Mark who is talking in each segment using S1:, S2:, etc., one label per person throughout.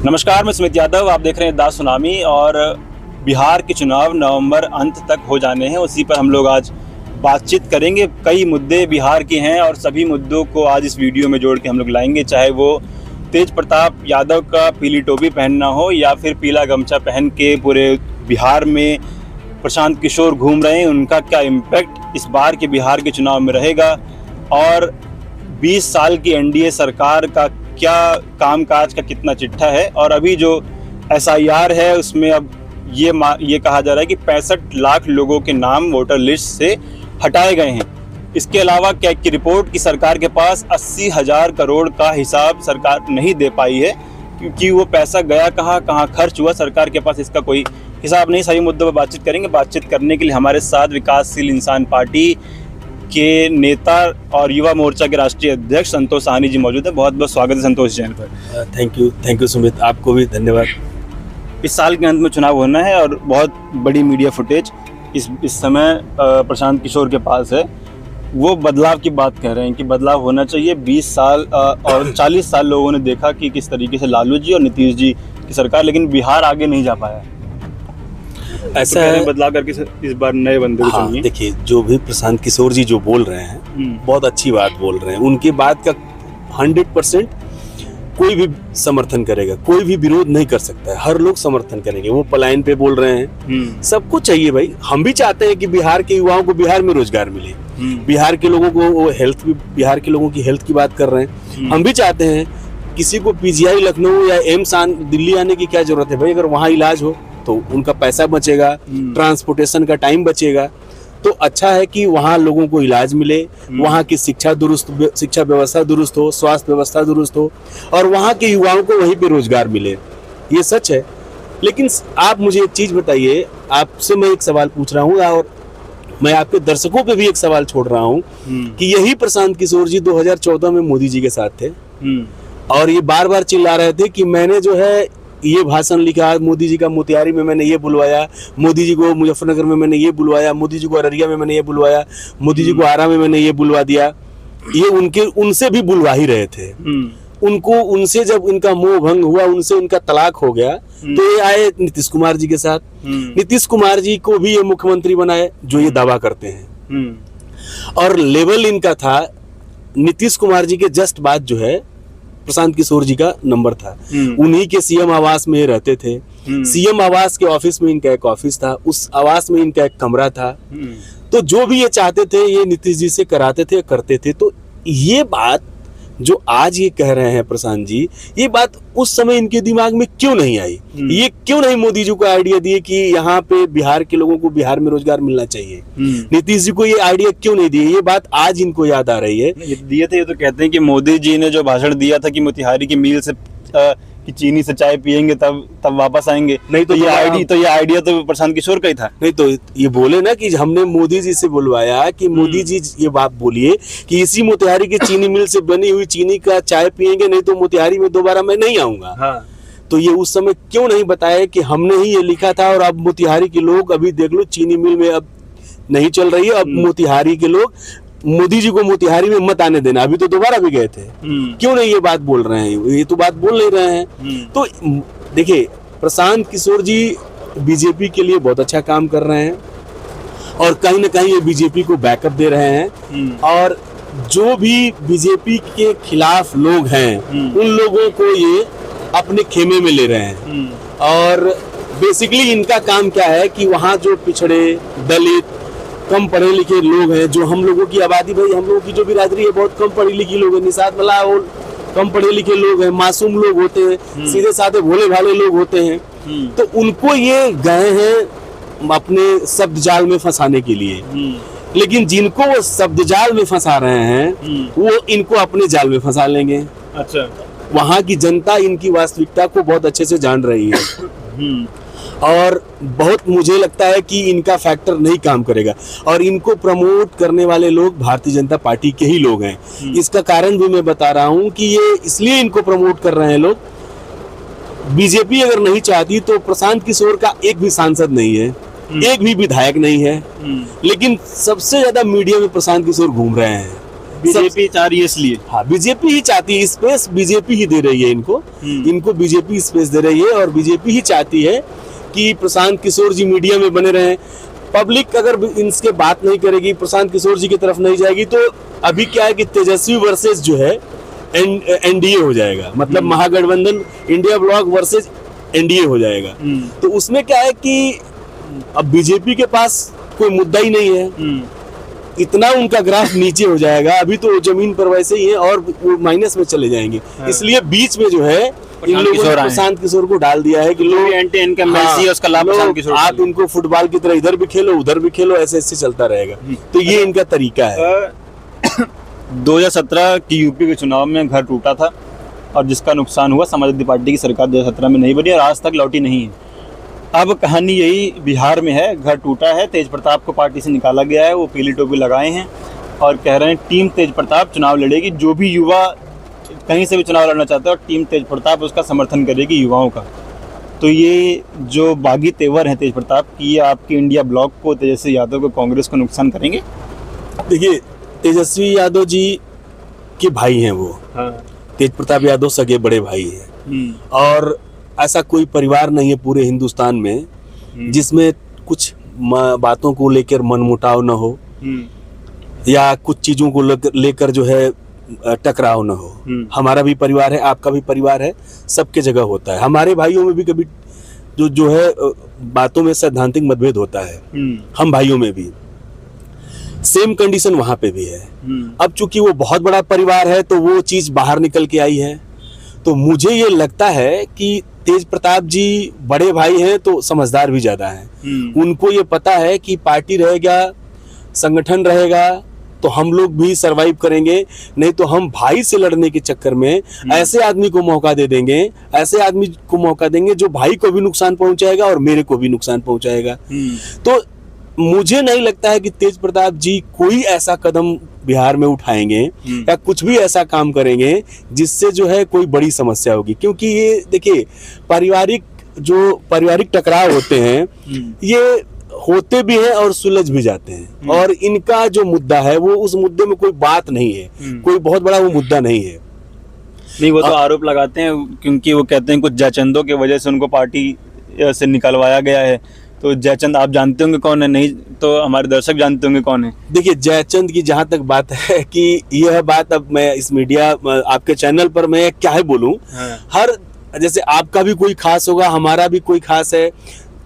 S1: नमस्कार, मैं सुमित यादव। आप देख रहे हैं दा सुनामी। और बिहार के चुनाव नवंबर अंत तक हो जाने हैं, उसी पर हम लोग आज बातचीत करेंगे। कई मुद्दे बिहार के हैं और सभी मुद्दों को आज इस वीडियो में जोड़ के हम लोग लाएंगे, चाहे वो तेज प्रताप यादव का पीली टोपी पहनना हो या फिर पीला गमछा पहन के पूरे बिहार में प्रशांत किशोर घूम रहे हैं, उनका क्या इम्पैक्ट इस बार के बिहार के चुनाव में रहेगा, और 20 साल की एनडीए सरकार का क्या कामकाज का कितना चिट्ठा है। और अभी जो एसआईआर है उसमें अब ये कहा जा रहा है कि 65 लाख लोगों के नाम वोटर लिस्ट से हटाए गए हैं। इसके अलावा कैग की रिपोर्ट की सरकार के पास 80,000 करोड़ का हिसाब सरकार नहीं दे पाई है, क्योंकि वो पैसा गया कहाँ खर्च हुआ, सरकार के पास इसका कोई हिसाब नहीं। सभी मुद्दों पर बातचीत करेंगे। बातचीत करने के लिए हमारे साथ विकासशील इंसान पार्टी के नेता और युवा मोर्चा के राष्ट्रीय अध्यक्ष संतोष साहनी जी मौजूद है। बहुत बहुत स्वागत है संतोष चैनल पर।
S2: थैंक यू सुमित, आपको भी धन्यवाद।
S1: इस साल के अंत में चुनाव होना है और बहुत बड़ी मीडिया फुटेज इस समय प्रशांत किशोर के पास है। वो बदलाव की बात कह रहे हैं कि बदलाव होना चाहिए। 20 साल और 40 साल लोगों ने देखा कि किस तरीके से लालू जी और नीतीश जी की सरकार, लेकिन बिहार आगे नहीं जा पाया।
S2: ऐसा
S1: तो
S2: है,
S1: बदलाव करके इस बार नए बंदे को चाहिए।
S2: देखिए, जो भी प्रशांत किशोर जी जो बोल रहे हैं बहुत अच्छी बात बोल रहे हैं। उनकी बात का 100% कोई भी समर्थन करेगा, कोई भी विरोध नहीं कर सकता है। हर लोग समर्थन करेंगे। वो पलायन पे बोल रहे हैं, सबको चाहिए भाई। हम भी चाहते हैं कि बिहार के युवाओं को बिहार में रोजगार मिले, बिहार के लोगों को वो हेल्थ भी, बिहार के लोगों की हेल्थ की बात कर रहे हैं। हम भी चाहते हैं किसी को पीजीआई लखनऊ या एम्स दिल्ली आने की क्या जरूरत है भाई। अगर वहाँ इलाज हो तो उनका पैसा बचेगा, ट्रांसपोर्टेशन का टाइम बचेगा। तो अच्छा है कि वहाँ लोगों को इलाज मिले, वहाँ की शिक्षा व्यवस्था दुरुस्त हो, स्वास्थ्य व्यवस्था दुरुस्त हो, और वहाँ के युवाओं को वहीं पे रोजगार मिले। ये सच है। लेकिन आप मुझे एक चीज बताइए, आपसे मैं एक सवाल पूछ रहा हूँ और मैं आपके दर्शकों पे भी एक सवाल छोड़ रहा हूँ कि यही प्रशांत किशोर जी 2014 में मोदी जी के साथ थे और ये बार बार चिल्ला रहे थे कि मैंने जो है ये भाषण लिखा, मोदी जी का मोतिहारी में मैंने ये बुलवाया, मोदी जी को मुजफ्फरनगर में मैंने ये बुलवाया, मोदी जी को अररिया में मैंने ये बुलवाया, मोदी जी को आरा में मैंने ये बुलवा दिया। ये उनसे भी बुलवा ही रहे थे। उनसे जब इनका मोह भंग हुआ, उनसे इनका तलाक हो गया, तो ये आए नीतीश कुमार जी के साथ। नीतीश कुमार जी को भी ये मुख्यमंत्री बनाए जो ये दावा करते हैं। और लेवल इनका था, नीतीश कुमार जी के जस्ट बाद जो है प्रशांत किशोर जी का नंबर था। उन्हीं के सीएम आवास में रहते थे। सीएम आवास के ऑफिस में इनका एक ऑफिस था, उस आवास में इनका एक कमरा था। तो जो भी ये चाहते थे ये नीतीश जी से कराते थे, करते थे। तो ये बात जो आज ये कह रहे हैं प्रशांत जी, ये बात उस समय इनके दिमाग में क्यों नहीं आई? ये क्यों नहीं मोदी जी को आइडिया दिए कि यहाँ पे बिहार के लोगों को बिहार में रोजगार मिलना चाहिए? नीतीश जी को ये आइडिया क्यों नहीं दिए? ये बात आज इनको याद आ रही है।
S1: दिए थे। ये तो कहते हैं कि मोदी जी ने जो भाषण दिया था कि मोतिहारी की मील से कि चीनी से चाय पियेंगे तब वापस आएंगे, नहीं तो ये आइडिया तो प्रशांत किशोर का ही था।
S2: नहीं तो ये बोले ना कि हमने मोदी जी से बुलवाया कि मोदी जी ये बात बोलिए कि इसी मोतिहारी की चीनी मिल से बनी हुई चीनी का चाय पियेंगे, नहीं तो मोतिहारी में दोबारा मैं नहीं आऊंगा। हाँ। तो ये उस समय क्यों नहीं बताया कि हमने ही ये लिखा था और अब मोतिहारी के लोग, अभी देख लो चीनी मिल में अब नहीं चल रही है, अब मोतिहारी के लोग मोदी जी को मोतिहारी में मत आने देना। अभी तो दोबारा भी गए थे। क्यों नहीं ये बात बोल रहे हैं? ये तो बात बोल नहीं रहे हैं। तो देखिए, प्रशांत किशोर जी बीजेपी के लिए बहुत अच्छा काम कर रहे हैं और कहीं ना कहीं ये बीजेपी को बैकअप दे रहे हैं। और जो भी बीजेपी के खिलाफ लोग हैं उन लोगों को ये अपने खेमे में ले रहे हैं। और बेसिकली इनका काम क्या है कि वहाँ जो पिछड़े, दलित, कम पढ़े लिखे लोग हैं, जो हम लोगों की आबादी, भाई हम लोगों की जो बिरादरी है बहुत कम पढ़ी लिखी लोग हैं, निषाद मल्लाह और कम पढ़े लिखे लोग हैं, मासूम लोग होते हैं, सीधे साधे भोले भाले लोग होते हैं। तो उनको ये गए हैं अपने शब्द जाल में फंसाने के लिए। लेकिन जिनको वो शब्द जाल में फंसा रहे हैं वो इनको अपने जाल में फंसा लेंगे। अच्छा। वहाँ की जनता इनकी वास्तविकता को बहुत अच्छे से जान रही है और बहुत मुझे लगता है कि इनका फैक्टर नहीं काम करेगा। और इनको प्रमोट करने वाले लोग भारतीय जनता पार्टी के ही लोग हैं। इसका कारण भी मैं बता रहा हूं कि ये इसलिए इनको प्रमोट कर रहे हैं लोग। बीजेपी अगर नहीं चाहती तो प्रशांत किशोर का एक भी सांसद नहीं है, एक भी विधायक नहीं है, लेकिन सबसे ज्यादा मीडिया में प्रशांत किशोर घूम रहे हैं।
S1: बीजेपी चाह रही है इसलिए।
S2: हाँ, बीजेपी ही चाहती है, स्पेस बीजेपी ही दे रही है इनको बीजेपी स्पेस दे रही है, और बीजेपी ही चाहती है कि प्रशांत किशोर जी मीडिया में बने रहें। पब्लिक अगर इनसे बात नहीं करेगी, प्रशांत किशोर जी की तरफ नहीं जाएगी, तो अभी क्या है कि तेजस्वी वर्सेस जो है एनडीए हो जाएगा, मतलब महागठबंधन इंडिया ब्लॉक वर्सेस एनडीए हो जाएगा। तो उसमें क्या है कि अब बीजेपी के पास कोई मुद्दा ही नहीं है, इतना उनका ग्राफ नीचे हो जाएगा, अभी तो जमीन पर वैसे ही है और वो माइनस में चले जाएंगे। इसलिए बीच में जो है इन लोगों ने प्रशांत किशोर को डाल दिया है कि लोग
S1: एंटी इनकम्बेंसी उसका लाभ प्रशांत किशोर,
S2: आप इनको फुटबॉल की तरह इधर भी खेलो उधर भी खेलो, ऐसे ऐसे चलता रहेगा। तो ये इनका तरीका है।
S1: 2017 की यूपी के चुनाव में घर टूटा था और जिसका नुकसान हुआ, समाजवादी पार्टी की सरकार 2017 में नहीं बनी और आज तक लौटी नहीं है। अब कहानी यही बिहार में है, घर टूटा है, तेज प्रताप को पार्टी से निकाला गया है, वो पीली टोपी लगाए हैं और कह रहे हैं टीम तेज प्रताप चुनाव लड़ेगी। जो भी युवा कहीं से भी चुनाव लड़ना चाहता है और टीम तेज प्रताप उसका समर्थन करेगी युवाओं का। तो ये जो बागी तेवर हैं तेज प्रताप की, ये आपकी इंडिया ब्लॉक को, तेजस्वी यादव को, कांग्रेस को नुकसान करेंगे?
S2: देखिए, तेजस्वी यादव जी के भाई हैं वो। हाँ। तेज प्रताप यादव सगे बड़े भाई हैं और ऐसा कोई परिवार नहीं है पूरे हिंदुस्तान में जिसमें कुछ बातों को लेकर मनमुटाव न हो या कुछ चीजों को लेकर जो है टकराव न हो। हमारा भी परिवार है, आपका भी परिवार है, सबके जगह होता है। हमारे भाइयों में भी कभी जो है बातों में सैद्धांतिक मतभेद होता है, हम भाइयों में भी सेम कंडीशन वहां पे भी है। अब चूंकि वो बहुत बड़ा परिवार है तो वो चीज बाहर निकल के आई है। तो मुझे ये लगता है कि तेज प्रताप जी बड़े भाई हैं तो समझदार भी ज्यादा हैं। उनको ये पता है कि पार्टी रहेगा, संगठन रहेगा तो हम लोग भी सरवाइव करेंगे, नहीं तो हम भाई से लड़ने के चक्कर में ऐसे आदमी को मौका दे देंगे, ऐसे आदमी को मौका देंगे जो भाई को भी नुकसान पहुंचाएगा और मेरे को भी नुकसान पहुंचाएगा। तो मुझे नहीं लगता है कि तेज प्रताप जी कोई ऐसा कदम बिहार में उठाएंगे या कुछ भी ऐसा काम करेंगे जिससे जो है कोई बड़ी समस्या होगी। क्योंकि ये देखिए, पारिवारिक टकराव होते हैं, ये होते भी हैं और सुलझ भी जाते हैं। और इनका जो मुद्दा है वो उस मुद्दे में कोई बात नहीं है, कोई बहुत बड़ा वो मुद्दा नहीं है।
S1: नहीं, वो तो आरोप लगाते हैं क्योंकि वो कहते हैं कुछ जयचंदों की वजह से उनको पार्टी से निकलवाया गया है। तो जयचंद आप जानते होंगे कौन है, नहीं तो हमारे दर्शक जानते होंगे कौन है।
S2: देखिए, जयचंद की जहां तक बात है कि यह बात अब मैं इस मीडिया आपके चैनल पर मैं क्या है बोलूं। हर जैसे आपका भी कोई खास होगा, हमारा भी कोई खास है।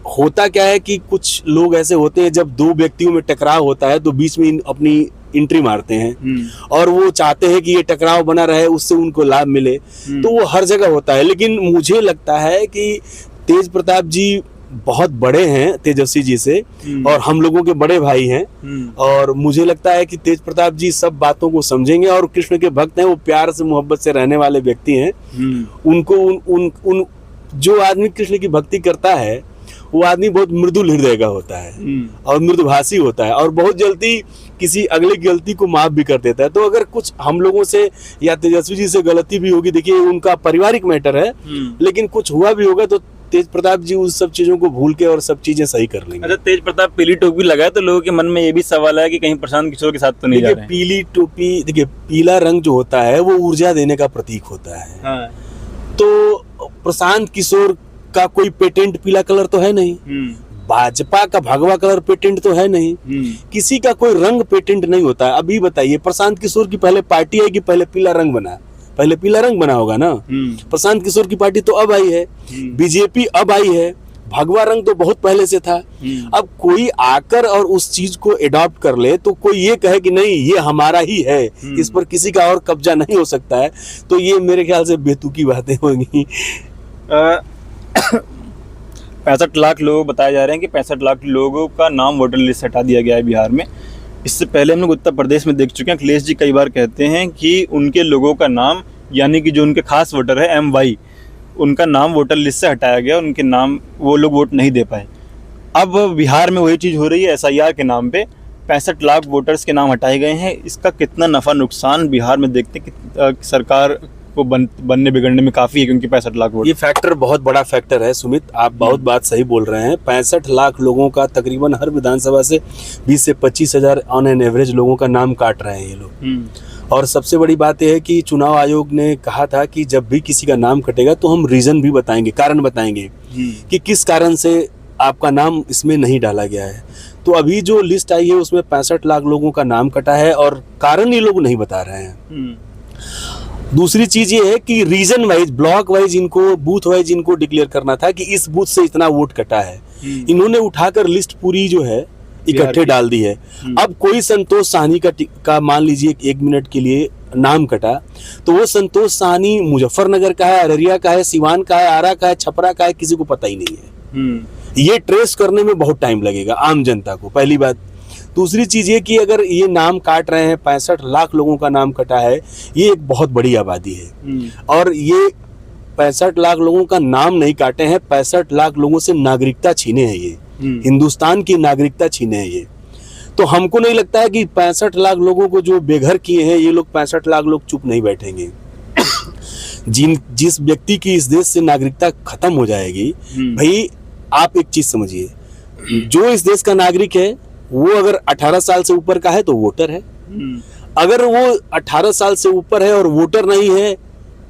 S2: होता क्या है कि कुछ लोग ऐसे होते हैं जब दो व्यक्तियों में टकराव होता है तो बीच में अपनी एंट्री मारते हैं और वो चाहते हैं कि ये टकराव बना रहे, उससे उनको लाभ मिले। तो वो हर जगह होता है। लेकिन मुझे लगता है कि तेज प्रताप जी बहुत बड़े हैं तेजस्वी जी से और हम लोगों के बड़े भाई हैं और मुझे लगता है कि तेज प्रताप जी सब बातों को समझेंगे और कृष्ण के भक्त हैं, वो प्यार से मोहब्बत से रहने वाले व्यक्ति हैं। उनको उन जो आदमी कृष्ण की भक्ति करता है वो आदमी बहुत मृदुल हृदय का होता है और मृदुभाषी होता है और बहुत जल्दी किसी अगले की गलती को माफ भी कर देता है। तो अगर कुछ हम लोगों से या तेजस्वी जी से गलती भी होगी, देखिए उनका पारिवारिक मैटर है, लेकिन कुछ हुआ भी होगा तो तेज प्रताप जी उस सब चीजों को भूल के और सब चीजें सही कर लेंगे।
S1: अच्छा, तेज प्रताप पीली टोपी लगाए तो लोगों के मन में ये भी सवाल है कि कहीं प्रशांत किशोर के साथ तो नहीं जा रहे हैं।
S2: पीली टोपी, देखिए पीला रंग जो होता है वो ऊर्जा देने का प्रतीक होता है। हाँ। तो प्रशांत किशोर का कोई पेटेंट पीला कलर तो है नहीं, भाजपा का भगवा कलर पेटेंट तो है नहीं, किसी का कोई रंग पेटेंट नहीं होता है। अभी बताइए, प्रशांत किशोर की पहले पार्टी है कि पहले पीला रंग बना? पहले पीला रंग बना होगा ना। प्रशांत किशोर की पार्टी तो अब आई है, बीजेपी अब आई है, भगवा रंग तो बहुत पहले से था। अब कोई आकर और उस चीज को एडॉप्ट कर ले तो कोई ये कहे कि नहीं ये हमारा ही है, इस पर किसी का और कब्जा नहीं हो सकता है, तो ये मेरे ख्याल से बेतुकी बातें होंगी।
S1: 65 लाख लोग बताए जा रहे हैं कि 65 लाख लोगों का नाम वोटर लिस्ट से हटा दिया गया है बिहार में। इससे पहले हम लोग उत्तर प्रदेश में देख चुके हैं, अखिलेश जी कई बार कहते हैं कि उनके लोगों का नाम, यानी कि जो उनके खास वोटर है MY, उनका नाम वोटर लिस्ट से हटाया गया, उनके नाम वो लोग वोट नहीं दे पाए। अब बिहार में वही चीज़ हो रही है, SIR के नाम पे 65 लाख वोटर्स के नाम हटाए गए हैं। इसका कितना नफ़ा नुकसान बिहार में देखते हैं कि सरकार को बनने बिगड़ने में काफ़ी है, क्योंकि 65 लाख वोट,
S2: ये फैक्टर बहुत बड़ा फैक्टर है। सुमित, आप बहुत बात सही बोल रहे हैं। 65 लाख लोगों का तकरीबन हर विधानसभा से 20 से 25 हज़ार ऑन एन एवरेज लोगों का नाम काट रहे हैं ये लोग। और सबसे बड़ी बात यह है कि चुनाव आयोग ने कहा था कि जब भी किसी का नाम कटेगा तो हम रीजन भी बताएंगे, कारण बताएंगे कि किस कारण से आपका नाम इसमें नहीं डाला गया है। तो अभी जो लिस्ट आई है उसमें 65 लाख लोगों का नाम कटा है और कारण ये लोग नहीं बता रहे हैं। दूसरी चीज ये है कि रीजन वाइज, ब्लॉक वाइज इनको, बूथ वाइज इनको डिक्लेयर करना था कि इस बूथ से इतना वोट कटा है। इन्होंने उठाकर लिस्ट पूरी जो है इकट्ठे डाल दी है। अब कोई संतोष साहनी का मान लीजिए 1 मिनट के लिए नाम कटा, तो वो संतोष साहनी मुजफ्फरनगर का है, अररिया का है, सिवान का है, आरा का है, छपरा का है, किसी को पता ही नहीं है। ये ट्रेस करने में बहुत टाइम लगेगा आम जनता को, पहली बात। दूसरी चीज ये कि अगर ये नाम काट रहे हैं, 65 लाख लोगों का नाम कटा है, ये एक बहुत बड़ी आबादी है। और ये 65 लाख लोगों का नाम नहीं काटे हैं, 65 लाख लोगों से नागरिकता छीने हैं ये, हिंदुस्तान की नागरिकता छीने हैं ये। तो हमको नहीं लगता है कि 65 लाख लोगों को जो बेघर किए हैं ये लोग, 65 लाख लोग चुप नहीं बैठेंगे। जिस व्यक्ति की इस देश से नागरिकता खत्म हो जाएगी, भाई आप एक चीज समझिए, जो इस देश का नागरिक है वो अगर 18 साल से ऊपर का है तो वोटर है। अगर वो 18 साल से ऊपर है और वोटर नहीं है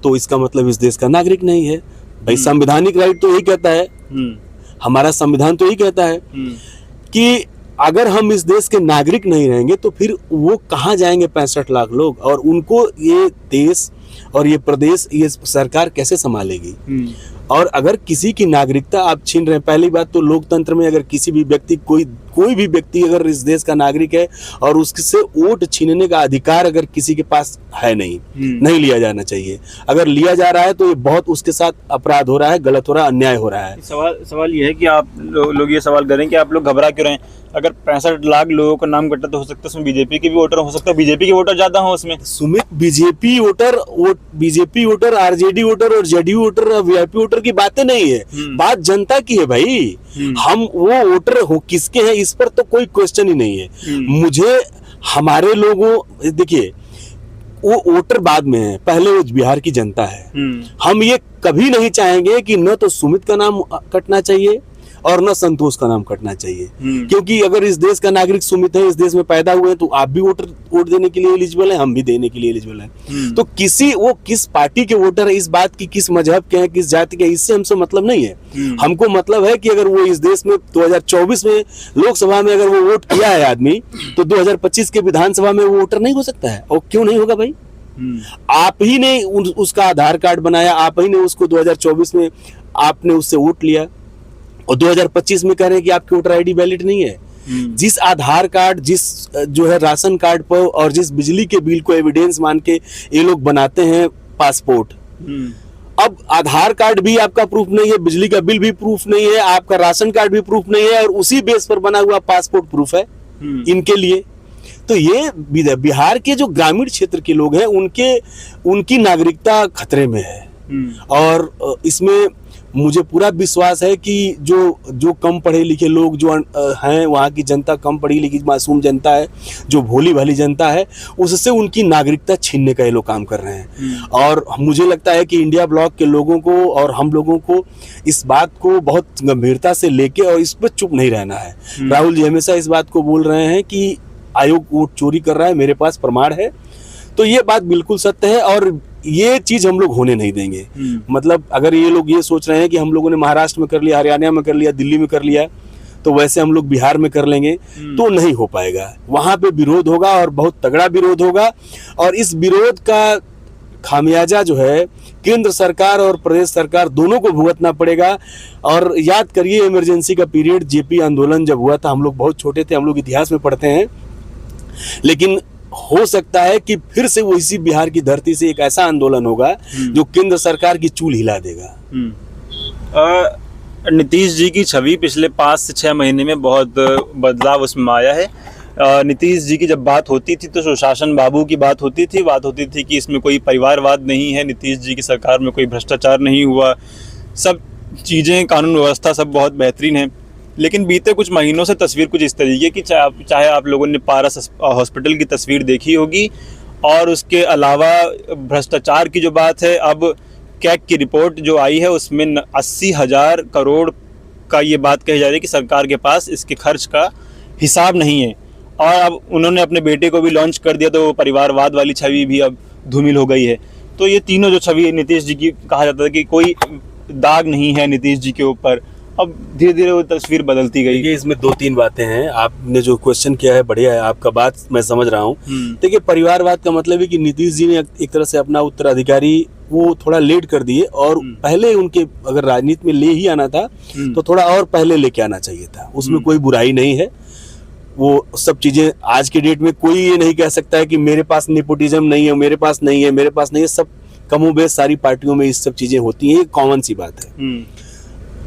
S2: तो इसका मतलब इस देश का नागरिक नहीं है। भाई संवैधानिक राइट तो यही कहता है, हमारा संविधान तो यही कहता है कि अगर हम इस देश के नागरिक नहीं रहेंगे तो फिर वो कहाँ जाएंगे 65 लाख लोग, और उनको ये देश और ये प्रदेश, ये सरकार कैसे संभालेगी। और अगर किसी की नागरिकता आप छीन रहे हैं, पहली बात तो लोकतंत्र में अगर किसी भी व्यक्ति, कोई भी व्यक्ति अगर इस देश का नागरिक है और उससे वोट छीनने का अधिकार अगर किसी के पास है नहीं लिया जाना चाहिए। अगर लिया जा रहा है तो ये बहुत उसके साथ अपराध हो रहा है, गलत हो रहा है, अन्याय हो रहा है।
S1: सवाल ये है कि आप लोग ये सवाल करें कि आप लोग घबरा क्यों रहे हैं। अगर 65 लाख लोगों का नाम कटा तो हो सकता है उसमें बीजेपी के भी वोटर हो सकता है, बीजेपी के वोटर ज्यादा हो उसमें।
S2: Sumit, BJP voter, RJD voter और जेडीयू वोटर, वीआईपी वोटर की बातें नहीं है, बात जनता की है भाई। हम वो वोटर हो किसके हैं इस पर तो कोई क्वेश्चन ही नहीं है। मुझे हमारे लोगों, देखिए वो वोटर बाद में है, पहले वो बिहार की जनता है। हम ये कभी नहीं चाहेंगे कि न तो सुमित का नाम कटना चाहिए और न संतोष का नाम कटना चाहिए, क्योंकि अगर इस देश का नागरिक सुमित है, इस देश में पैदा हुए हैं, तो आप भी वोट देने के लिए एलिजिबल है, हम भी देने के लिए एलिजिबल है। तो वो किस पार्टी के वोटर है, इस बात की किस मजहब के हैं, किस जाति के, इससे हमसे मतलब नहीं है। हमको मतलब है कि अगर वो इस देश में 2024 में लोकसभा में अगर वो वोट किया है आदमी, तो 2025 के विधानसभा में वो वोटर नहीं हो सकता है। और क्यों नहीं होगा भाई? आप ही ने उसका आधार कार्ड बनाया, आप ही ने उसको 2024 में आपने उससे वोट लिया और 2025 में कह रहे हैं कि आपकी वोटर आईडी वैलिड नहीं है। जिस आधार कार्ड, जिस जो है राशन कार्ड पर और जिस बिजली के बिल को एविडेंस मान के ये लोग बनाते हैं पासपोर्ट, अब आधार कार्ड भी आपका प्रूफ नहीं है, बिजली का बिल भी प्रूफ नहीं है, आपका राशन कार्ड भी प्रूफ नहीं है, और उसी बेस पर बना हुआ पासपोर्ट प्रूफ है इनके लिए। तो ये बिहार के जो ग्रामीण क्षेत्र के लोग हैं उनकी नागरिकता खतरे में है। और इसमें मुझे पूरा विश्वास है कि जो कम पढ़े लिखे लोग जो हैं, वहाँ की जनता कम पढ़ी लिखी मासूम जनता है, जो भोली भाली जनता है, उससे उनकी नागरिकता छीनने का ये लोग काम कर रहे हैं। और मुझे लगता है कि इंडिया ब्लॉक के लोगों को और हम लोगों को इस बात को बहुत गंभीरता से लेके और इस पर चुप नहीं रहना है। राहुल जी हमेशा इस बात को बोल रहे हैं कि आयोग वोट चोरी कर रहा है, मेरे पास प्रमाण है, तो ये बात बिल्कुल सत्य है और ये चीज हम लोग होने नहीं देंगे। मतलब अगर ये लोग ये सोच रहे हैं कि हम लोगों ने महाराष्ट्र में कर लिया, हरियाणा में कर लिया, दिल्ली में कर लिया, तो वैसे हम लोग बिहार में कर लेंगे, तो नहीं हो पाएगा। वहां पे विरोध होगा और बहुत तगड़ा विरोध होगा, और इस विरोध का खामियाजा जो है केंद्र सरकार और प्रदेश सरकार दोनों को भुगतना पड़ेगा। और याद करिए इमरजेंसी का पीरियड, जेपी आंदोलन जब हुआ था, हम लोग बहुत छोटे थे, हम लोग इतिहास में पढ़ते हैं, लेकिन हो सकता है कि फिर से वो इसी बिहार की धरती से एक ऐसा आंदोलन होगा जो केंद्र सरकार की चूल हिला देगा।
S1: नीतीश जी की छवि पिछले 5 से 6 महीने में बहुत बदलाव उसमें आया है। नीतीश जी की जब बात होती थी तो सुशासन बाबू की बात होती थी कि इसमें कोई परिवारवाद नहीं है, नीतीश जी की सरकार में कोई भ्रष्टाचार नहीं हुआ, सब चीज़ें, कानून व्यवस्था सब बहुत बेहतरीन है। लेकिन बीते कुछ महीनों से तस्वीर कुछ इस तरीके की, चाहे आप लोगों ने पारस हॉस्पिटल की तस्वीर देखी होगी, और उसके अलावा भ्रष्टाचार की जो बात है, अब कैग की रिपोर्ट जो आई है उसमें 80,000 करोड़ का ये बात कही जा रही है कि सरकार के पास इसके खर्च का हिसाब नहीं है। और अब उन्होंने अपने बेटे को भी लॉन्च कर दिया, तो परिवारवाद वाली छवि भी अब धूमिल हो गई है। तो ये तीनों जो छवि नीतीश जी की कहा जाता है कि कोई दाग नहीं है नीतीश जी के ऊपर, अब धीरे धीरे वो तस्वीर बदलती गई।
S2: ये इसमें 2-3 बातें हैं। आपने जो क्वेश्चन किया है बढ़िया है, आपका बात मैं समझ रहा हूँ। देखिए, परिवारवाद का मतलब है कि नीतीश जी ने एक तरह से अपना उत्तराधिकारी वो थोड़ा लेट कर दिए, और पहले उनके अगर राजनीति में ले ही आना था तो थोड़ा और पहले लेके आना चाहिए था। उसमें कोई बुराई नहीं है। वो सब चीजें आज के डेट में कोई ये नहीं कह सकता है कि मेरे पास नेपोटिज्म नहीं है, मेरे पास नहीं है, मेरे पास नहीं है। सब कमोबेश सारी पार्टियों में इस सब चीजें होती हैं, ये कॉमन सी बात है।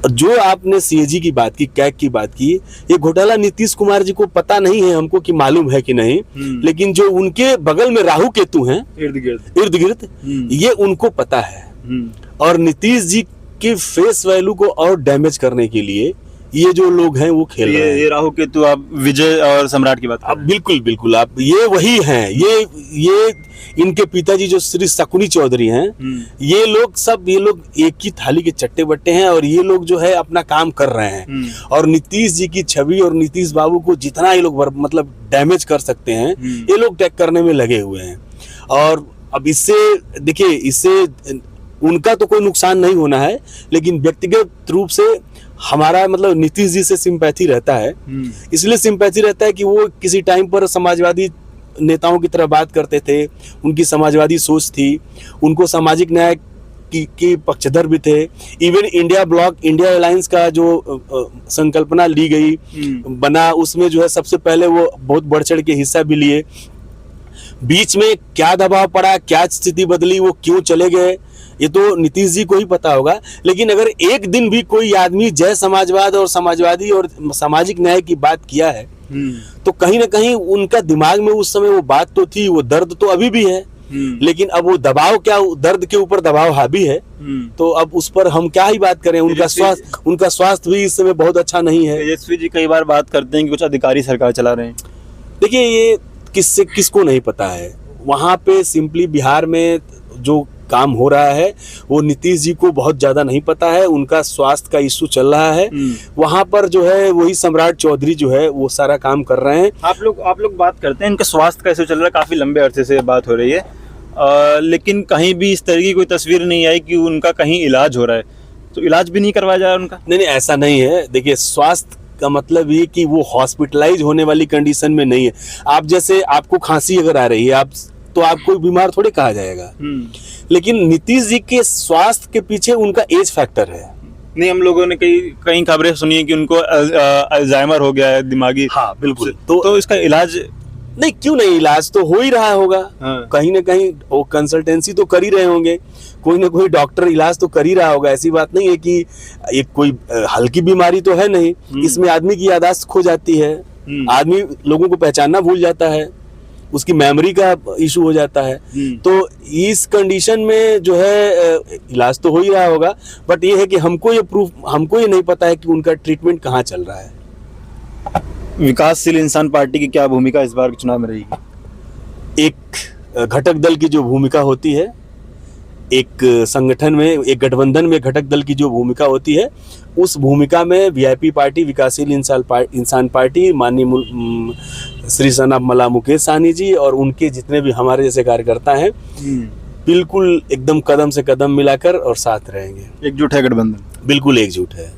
S2: जो आपने सीएजी की बात की, कैग की बात की, ये घोटाला नीतीश कुमार जी को पता नहीं है हमको कि मालूम है कि नहीं, लेकिन जो उनके बगल में राहु केतु हैं इर्द गिर्द, ये उनको पता है। और नीतीश जी के फेस वैल्यू को और डैमेज करने के लिए ये जो लोग हैं वो खेल रहे हैं।
S1: ये राहु केतु, आप विजय और सम्राट की बात कर रहे हैं।
S2: बिल्कुल बिल्कुल, आप ये वही हैं। ये इनके पिताजी जो श्री शकुनी चौधरी हैं, ये लोग एक ही थाली के चट्टे बट्टे हैं, और ये लोग जो है अपना काम कर रहे हैं। और नीतीश जी की छवि और नीतीश बाबू को जितना ये लोग मतलब डैमेज कर सकते हैं, ये लोग टैग करने में लगे हुए हैं। और अब इससे देखिए, इससे उनका तो कोई नुकसान नहीं होना है, लेकिन व्यक्तिगत रूप से हमारा मतलब नीतीश जी से सिंपैथी रहता है। इसलिए सिंपैथी रहता है कि वो किसी टाइम पर समाजवादी नेताओं की तरह बात करते थे, उनकी समाजवादी सोच थी, उनको सामाजिक न्याय की पक्षधर भी थे। Even India block, India alliance का जो संकल्पना ली गई बना, उसमें जो है सबसे पहले वो बहुत बढ़ चढ़ के हिस्सा भी लिए। बीच में क्या दबाव पड़ा, क्या स्थिति बदली, वो क्यों चले गए, ये तो नीतीश जी को ही पता होगा। लेकिन अगर एक दिन भी कोई आदमी जय समाजवाद और समाजवादी और सामाजिक न्याय की बात किया है, तो कहीं ना कहीं उनका दिमाग में उस समय वो बात तो थी, वो दर्द तो अभी भी है, लेकिन अब वो दबाव, क्या दर्द के ऊपर दबाव हावी है, तो अब उस पर हम क्या ही बात करें। उनका स्वास्थ्य भी इस समय बहुत अच्छा नहीं है।
S1: तेजस्वी जी कई बार बात करते हैं कि कुछ अधिकारी सरकार चला रहे हैं।
S2: देखिए, ये किसको नहीं पता है। वहाँ पे सिंपली बिहार में जो काम हो रहा है वो नीतीश जी को बहुत ज्यादा नहीं पता है। उनका स्वास्थ्य का इश्यू चल रहा है, वहां पर जो है वही सम्राट चौधरी जो है वो सारा काम कर रहे हैं।
S1: आप लोग बात करते हैं इनका स्वास्थ्य का इश्यू चल रहा है, काफी लंबे अरसे से बात हो रही है, लेकिन कहीं भी इस तरह की कोई तस्वीर नहीं आई कि उनका कहीं इलाज हो रहा है। तो इलाज भी नहीं करवाया जा रहा उनका?
S2: नहीं, ऐसा नहीं है। देखिए, स्वास्थ्य का मतलब ये कि वो हॉस्पिटलाइज होने वाली कंडीशन में नहीं है। आप जैसे आपको खांसी अगर आ रही है, तो आपको बीमार थोड़े कहा जाएगा। लेकिन नीतीश जी के स्वास्थ्य के पीछे उनका एज फैक्टर है।
S1: नहीं, हम लोगों ने कई खबरें सुनी है कि उनको अल्जाइमर हो गया है, दिमागी।
S2: हाँ बिल्कुल।
S1: तो इसका इलाज
S2: नहीं, क्यों नहीं, इलाज तो हो ही रहा होगा। कहीं ना कहीं वो कंसल्टेंसी तो कर ही रहे होंगे, कोई ना कोई डॉक्टर इलाज तो कर ही रहा होगा। ऐसी बात नहीं है कि ये कोई हल्की बीमारी तो है नहीं। इसमें आदमी की याददाश्त खो जाती है, आदमी लोगों को पहचानना भूल जाता है, उसकी मेमोरी का इशू हो जाता है। तो इस कंडीशन में जो है इलाज तो हो ही रहा होगा, बट ये है कि हमको ये नहीं पता है कि उनका ट्रीटमेंट कहाँ चल रहा है।
S1: विकासशील इंसान पार्टी की क्या भूमिका इस बार के चुनाव में रहेगी?
S2: एक घटक दल की जो भूमिका होती है, एक संगठन में, एक गठबंधन में घटक दल की जो भूमिका होती है, उस भूमिका में वीआईपी पार्टी, विकासशील इंसान पार्टी, माननीय श्री सनाब मुकेश सहनी जी और उनके जितने भी हमारे जैसे कार्यकर्ता हैं, बिल्कुल एकदम कदम से कदम मिलाकर और साथ रहेंगे।
S1: एकजुट है गठबंधन?
S2: बिल्कुल एकजुट है।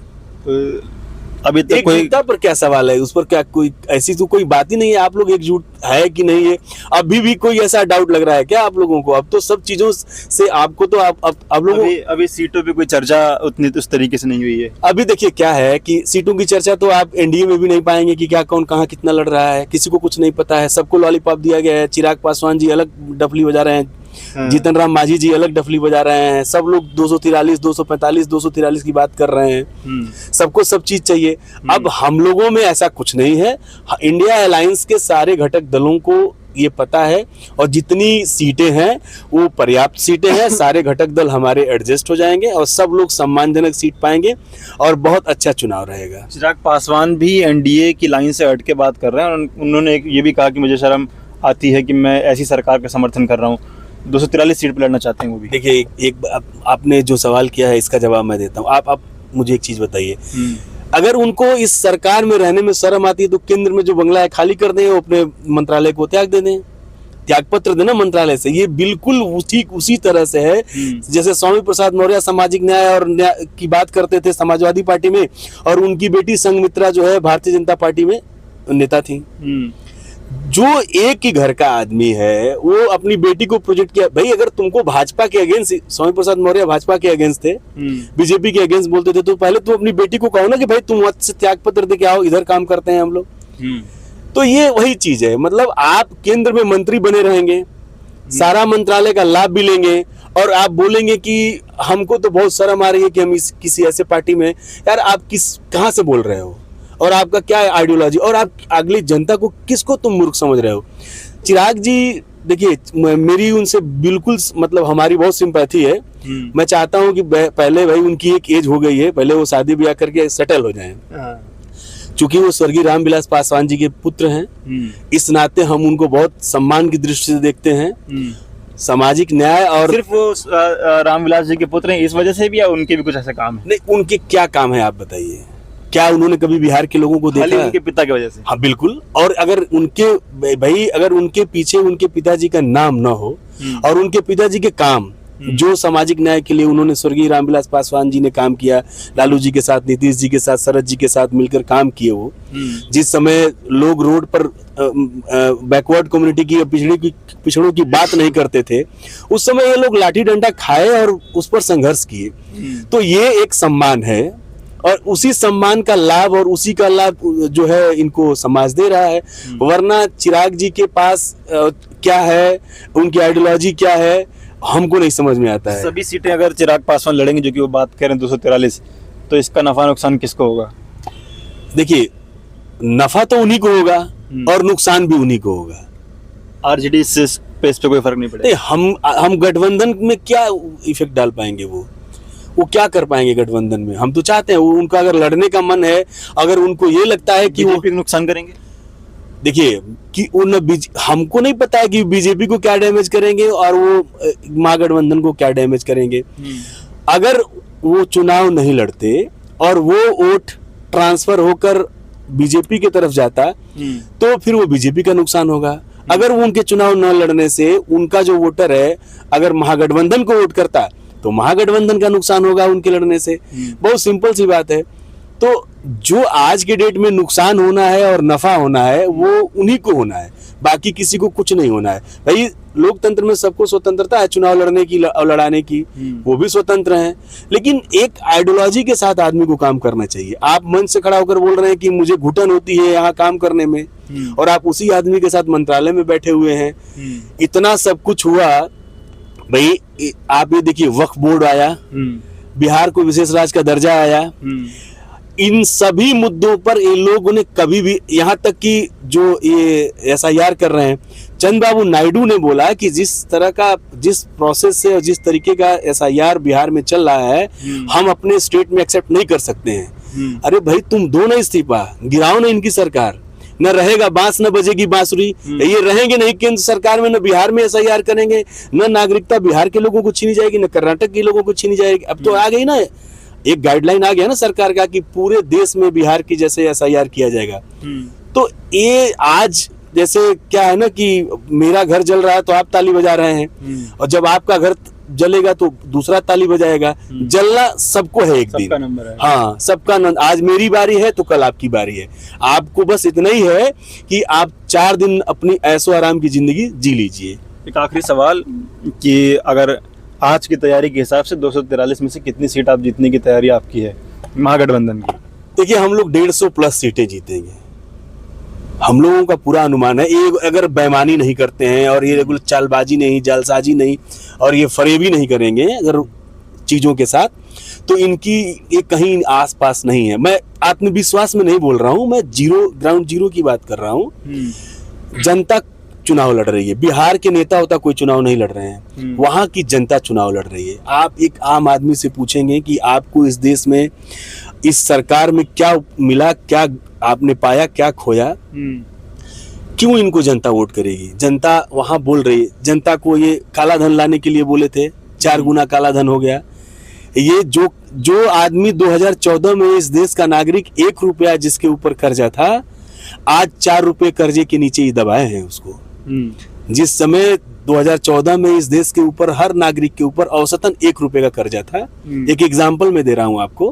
S1: अभी तक
S2: एकजुटता पर क्या सवाल है, उस पर क्या कोई ऐसी तो कोई बात ही नहीं है। आप लोग एकजुट है कि नहीं है, अभी भी कोई ऐसा डाउट लग रहा है क्या आप लोगों को? अब तो सब चीजों से आपको तो आप लोगों
S1: अभी सीटों पे कोई चर्चा उतनी उस तरीके से नहीं हुई है।
S2: अभी देखिए क्या है कि सीटों की चर्चा तो आप एनडीए में भी नहीं पाएंगे कि क्या कौन कहाँ कितना लड़ रहा है, किसी को कुछ नहीं पता है। सबको लॉलीपॉप दिया गया है। चिराग पासवान जी अलग डफली बजा रहे हैं, जीतन राम मांझी जी अलग डफली बजा रहे हैं, सब लोग 243, 245, 243 की बात कर रहे हैं। सबको सब चीज चाहिए। अब हम लोगों में ऐसा कुछ नहीं है। इंडिया अलायंस के सारे घटक दलों को ये पता है, और जितनी सीटें हैं वो पर्याप्त सीटें हैं। सारे घटक दल हमारे एडजस्ट हो जाएंगे और सब लोग सम्मानजनक सीट पाएंगे और बहुत अच्छा चुनाव रहेगा।
S1: चिराग पासवान भी एनडीए की लाइन से हट के बात कर रहे हैं और उन्होंने ये भी कहा कि मुझे शर्म आती है कि मैं ऐसी सरकार का समर्थन कर रहा हूँ। 243 सीट पर लड़ना चाहते हैं वो भी।
S2: देखिए, आपने जो सवाल किया है इसका जवाब मैं देता हूँ। आप मुझे एक चीज बताइए, अगर उनको इस सरकार में रहने में शर्म आती है तो केंद्र में जो बंगला है खाली कर दें, अपने मंत्रालय को त्याग दे दें, त्याग पत्र देना मंत्रालय से। ये बिल्कुल ठीक उसी तरह से है जैसे स्वामी प्रसाद मौर्य सामाजिक न्याय और न्याय की बात करते थे समाजवादी पार्टी में, और उनकी बेटी संघमित्रा जो है भारतीय जनता पार्टी में नेता थी। जो एक ही घर का आदमी है वो अपनी बेटी को प्रोजेक्ट किया। भाई अगर तुमको भाजपा के अगेंस्ट, स्वामी प्रसाद मौर्य भाजपा के अगेंस्ट थे, बीजेपी के अगेंस्ट बोलते थे, तो पहले तुम अपनी बेटी को कहो ना कि भाई तुम वहां से त्याग पत्र दे के आओ, इधर काम करते हैं हम लोग। तो ये वही चीज है, मतलब आप केंद्र में मंत्री बने रहेंगे, सारा मंत्रालय का लाभ भी लेंगे, और आप बोलेंगे कि हमको तो बहुत शर्म आ रही है कि हम इस किसी ऐसे पार्टी में। यार आप कहाँ से बोल रहे हो, और आपका क्या आइडियोलॉजी, और आप अगली जनता को किसको तुम मूर्ख समझ रहे हो। चिराग जी देखिए, मेरी उनसे बिल्कुल मतलब हमारी बहुत सिंपैथी है। मैं चाहता हूं कि पहले भाई उनकी एक एज हो गई है, पहले वो शादी ब्याह करके सेटल हो जाएं। चूंकि वो स्वर्गीय रामविलास पासवान जी के पुत्र हैं, इस नाते हम उनको बहुत सम्मान की दृष्टि से देखते हैं। सामाजिक न्याय और
S1: सिर्फ वो रामविलास जी के पुत्र हैं इस वजह से भी, या उनके भी कुछ ऐसे काम है?
S2: नहीं, उनके क्या काम है आप बताइए। क्या उन्होंने कभी बिहार के लोगों को देखा?
S1: उनके पिता की वजह से।
S2: हाँ बिल्कुल। और अगर उनके भाई अगर उनके पीछे उनके पिताजी का नाम न हो और उनके पिताजी के काम जो सामाजिक न्याय के लिए उन्होंने, स्वर्गीय रामविलास पासवान जी ने काम किया, लालू जी के साथ, नीतीश जी के साथ, शरद जी के साथ मिलकर काम किए, वो जिस समय लोग रोड पर बैकवर्ड कम्युनिटी की, पिछड़ों की बात नहीं करते थे, उस समय ये लोग लाठी डंडा खाए और उस पर संघर्ष किए। तो ये एक सम्मान है, और उसी सम्मान का लाभ और उसी का लाभ जो है इनको समाज दे रहा है। वरना चिराग जी के पास क्या है, उनकी आइडियोलॉजी क्या है, हमको नहीं समझ में आता है।
S1: सभी सीटें अगर चिराग पासवान लड़ेंगे, जो कि वो बात कह रहे हैं 243, तो इसका नफा नुकसान किसको होगा?
S2: देखिए, नफा तो उन्हीं को होगा और नुकसान भी उन्हीं को होगा।
S1: आरजेडी से इस पे कोई फर्क नहीं पड़ेगा।
S2: हम गठबंधन में क्या इफेक्ट डाल पाएंगे, वो क्या कर पाएंगे गठबंधन में? हम तो चाहते हैं उनका अगर लड़ने का मन है, अगर उनको ये लगता है कि वो
S1: नुकसान करेंगे,
S2: देखिए कि हमको नहीं पता है कि बीजेपी को क्या डैमेज करेंगे और वो महागठबंधन को क्या डैमेज करेंगे। अगर वो चुनाव नहीं लड़ते और वो वोट ट्रांसफर होकर बीजेपी की तरफ जाता तो फिर वो बीजेपी का नुकसान होगा। अगर वो उनके चुनाव न लड़ने से उनका जो वोटर है अगर महागठबंधन को वोट करता तो महागठबंधन का नुकसान होगा उनके लड़ने से। बहुत सिंपल सी बात है। तो जो आज के डेट में नुकसान होना है और नफा होना है वो उन्हीं को होना है, बाकी किसी को कुछ नहीं होना है। भाई लोकतंत्र में सबको स्वतंत्रता है चुनाव लड़ने की और लड़ाने की, वो भी स्वतंत्र हैं, लेकिन एक आइडियोलॉजी के साथ आदमी को काम करना चाहिए। आप मंच से खड़ा होकर बोल रहे हैं कि मुझे घुटन होती है यहाँ काम करने में, और आप उसी आदमी के साथ मंत्रालय में बैठे हुए हैं। इतना सब कुछ हुआ भाई, आप ये देखिए वक्फ बोर्ड आया, बिहार को विशेष राज्य का दर्जा आया, इन सभी मुद्दों पर इन लोगों ने कभी भी, यहाँ तक कि जो ये SIR कर रहे हैं, चंद्रबाबू नायडू ने बोला कि जिस प्रोसेस से और जिस तरीके का SIR बिहार में चल रहा है हम अपने स्टेट में एक्सेप्ट नहीं कर सकते हैं। अरे भाई तुम दो ना इस्तीफा, गिराओ ना इनकी सरकार, न रहेगा बांस न बजेगी बांसुरी। ये रहेंगे नहीं केंद्र सरकार में, न बिहार में SIR करेंगे, न नागरिकता बिहार के लोगों को छीनी जाएगी, न कर्नाटक के लोगों को छीनी जाएगी। अब तो आ गई ना, एक गाइडलाइन आ गया ना सरकार का कि पूरे देश में बिहार की जैसे SIR किया जाएगा। तो ये आज जैसे क्या है ना कि मेरा घर जल रहा है तो आप ताली बजा रहे हैं, और जब आपका घर जलेगा तो दूसरा ताली बजाएगा। जलना सबको है, एक दिन नंबर है। हाँ, सबका आज मेरी बारी है तो कल आपकी बारी है। आपको बस इतना ही है कि आप 4 दिन अपनी ऐशो आराम की जिंदगी जी लीजिए।
S1: एक आखिरी सवाल कि अगर आज की तैयारी के हिसाब से 243 में से कितनी सीट आप जीतने की तैयारी आपकी है महागठबंधन की?
S2: देखिए हम लोग 150 प्लस सीटें जीतेंगे, हम लोगों का पूरा अनुमान है। ये अगर बेईमानी नहीं करते हैं और ये रेगुलर चालबाजी नहीं, जालसाजी नहीं और ये फरेबी नहीं करेंगे अगर चीजों के साथ, तो इनकी ये कहीं आसपास नहीं है। मैं आत्मविश्वास में नहीं बोल रहा हूँ, मैं ग्राउंड जीरो की बात कर रहा हूँ। जनता चुनाव लड़ रही है, बिहार के नेता होता कोई चुनाव नहीं लड़ रहे हैं, वहां की जनता चुनाव लड़ रही है। आप एक आम आदमी से पूछेंगे कि आपको इस देश में इस सरकार में क्या मिला, क्या आपने पाया, क्या खोया, क्यों इनको जनता वोट करेगी? जनता वहां बोल रही है, जनता को ये काला धन लाने के लिए बोले थे, 4 गुना काला धन हो गया। ये जो आदमी 2014 में इस देश का नागरिक 1 रुपया जिसके ऊपर कर्जा था, आज 4 रुपए कर्जे के नीचे ही दबाए हैं उसको। जिस समय 2014 में इस देश के ऊपर हर नागरिक के ऊपर औसतन 1 रुपए का कर्जा था, एक एग्जाम्पल मैं दे रहा हूं आपको,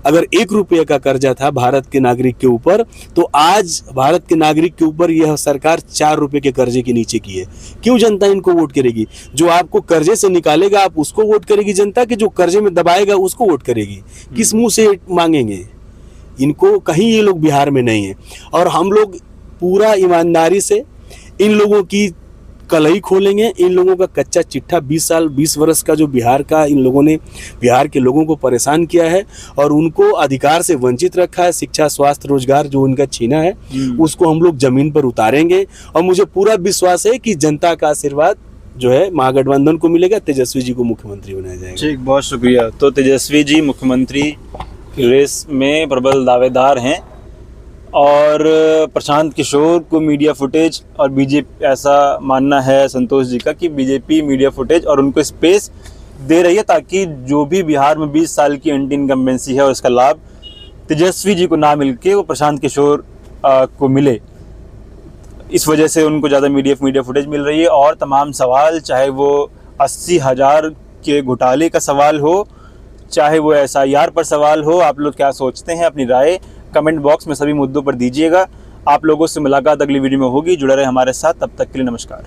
S2: अगर 1 रुपये का कर्जा था भारत के नागरिक के ऊपर, तो आज भारत के नागरिक के ऊपर यह सरकार 4 रुपए के कर्जे के नीचे की है। क्यों जनता इनको वोट करेगी? जो आपको कर्जे से निकालेगा आप उसको वोट करेगी जनता, कि जो कर्जे में दबाएगा उसको वोट करेगी? किस मुंह से मांगेंगे? इनको कहीं ये लोग बिहार में नहीं है। और हम लोग पूरा ईमानदारी से इन लोगों की कलही खोलेंगे। इन लोगों का कच्चा चिट्ठा 20 वर्ष का जो बिहार का इन लोगों ने बिहार के लोगों को परेशान किया है और उनको अधिकार से वंचित रखा है, शिक्षा, स्वास्थ्य, रोजगार जो उनका छीना है, उसको हम लोग जमीन पर उतारेंगे। और मुझे पूरा विश्वास है कि जनता का आशीर्वाद जो है महागठबंधन को मिलेगा, तेजस्वी जी को मुख्यमंत्री बनाया जाएगा।
S1: ठीक, बहुत शुक्रिया। तो तेजस्वी जी मुख्यमंत्री की रेस में प्रबल दावेदार हैं और प्रशांत किशोर को मीडिया फुटेज और बीजेपी, ऐसा मानना है संतोष जी का कि बीजेपी मीडिया फुटेज और उनको स्पेस दे रही है ताकि जो भी बिहार में 20 साल की एंटी इनकम्बेंसी है और इसका लाभ तेजस्वी जी को ना मिलके वो प्रशांत किशोर को मिले, इस वजह से उनको ज़्यादा मीडिया फुटेज मिल रही है। और तमाम सवाल, चाहे वो 80,000 के घोटाले का सवाल हो, चाहे वो SIR पर सवाल हो, आप लोग क्या सोचते हैं? अपनी राय कमेंट बॉक्स में सभी मुद्दों पर दीजिएगा। आप लोगों से मुलाकात अगली वीडियो में होगी। जुड़े रहे हमारे साथ, तब तक के लिए नमस्कार।